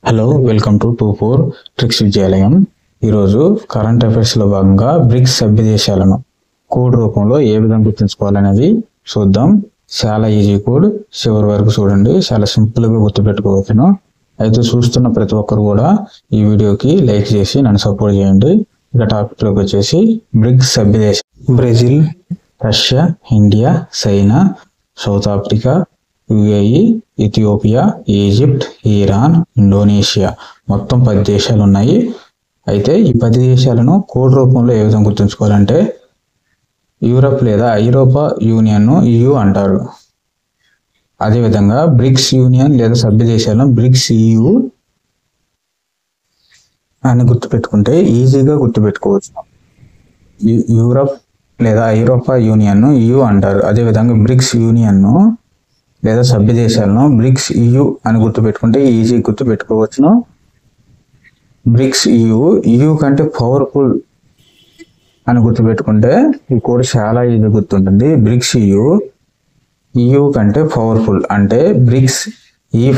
Hello, welcome to 24 tricks విద్యాలయం. ఈరోజు current అఫైర్స్లో భాగంగా బ్రిక్స్ సభ్య దేశాలను కోడ్ రూపంలో ఏ విధంగా గుర్తుంచుకోవాలనేది చూద్దాం. చాలా ఈజీ కోడ్, చివరి వరకు చూడండి. చాలా సింపుల్గా గుర్తుపెట్టుకోవచ్చును. అయితే చూస్తున్న ప్రతి ఒక్కరు కూడా ఈ వీడియోకి లైక్ చేసి నన్ను సపోర్ట్ చేయండి. ఇక టాపిక్లోకి వచ్చేసి బ్రిక్స్ సభ్య దేశం: Brazil, Russia, India, China, south Africa, UAE, Ethiopia, Egypt, Iran, Indonesia. మొత్తం 10 దేశాలు ఉన్నాయి. అయితే ఈ 10 దేశాలను కోడ్ రూపంలో ఏ విధంగా గుర్తుంచుకోవాలంటే, యూరప్ లేదా ఐరోపా యూనియన్ను EU అంటారు. అదేవిధంగా బ్రిక్స్ యూనియన్ లేదా సభ్య దేశాలను బ్రిక్స్ EU అని గుర్తుపెట్టుకుంటే ఈజీగా గుర్తుపెట్టుకోవచ్చు. యూరప్ లేదా ఐరోపా యూనియన్ను EU అంటారు. అదేవిధంగా బ్రిక్స్ యూనియన్ను లేదా సభ్య దేశాలను బ్రిక్స్ EU అని గుర్తుపెట్టుకుంటే ఈజీ గుర్తుపెట్టుకోవచ్చును. బ్రిక్స్ EU కంటే పవర్ఫుల్ అని గుర్తుపెట్టుకుంటే ఈ కోడ్ చాలా ఈజీ గుర్తుంటుంది. బ్రిక్స్ EU కంటే పవర్ఫుల్ అంటే బ్రిక్స్ E⁴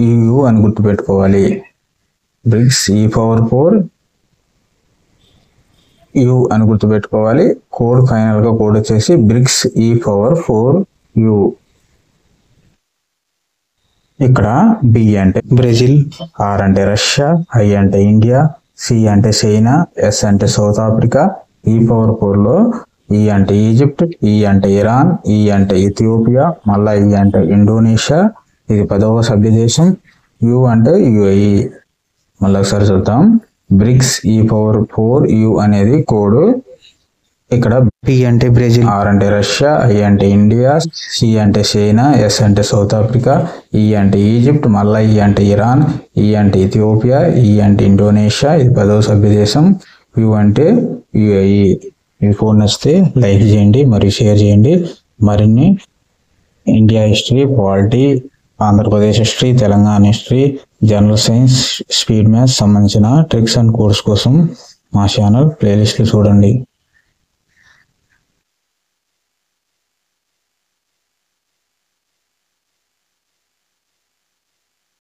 EU అని గుర్తుపెట్టుకోవాలి. బ్రిక్స్ E⁴ EU అని గుర్తుపెట్టుకోవాలి. కోడ్ ఫైనల్గా కోడ్ వచ్చేసి బ్రిక్స్ E⁴ EU. ఇక్కడ B అంటే బ్రెజిల్, R అంటే రష్యా, I అంటే ఇండియా, C అంటే చైనా, S అంటే సౌత్ ఆఫ్రికా, E⁴లో E అంటే ఈజిప్ట్, E అంటే ఇరాన్, E అంటే ఇథియోపియా, మళ్ళా E అంటే ఇండోనేషియా, ఇది 10వ సభ్య దేశం, U అంటే UAE. మళ్ళీ ఒకసారి చూద్దాం. బ్రిక్స్ E⁴ EU అనేది కోడ్. ఇక్కడ B అంటే బ్రెజిల్, R అంటే రష్యా, I అంటే ఇండియా, C అంటే చైనా, S అంటే సౌత్ ఆఫ్రికా, E అంటే ఈజిప్ట్, మళ్ళా E అంటే ఇరాన్, E అంటే ఇథియోపియా, E అంటే ఇండోనేషియా, ఇది 10వ సభ్య దేశం, U అంటే UAE. ఈ ఫోన్ నచ్చితే లైక్ చేయండి మరియు షేర్ చేయండి. మరిన్ని India history, polity, Andhra Pradesh history, Telangana history, general science, speed maths సంబంధించిన ట్రిక్స్ అండ్ కోర్స్ కోసం మా ఛానల్ ప్లేలిస్ట్లు చూడండి.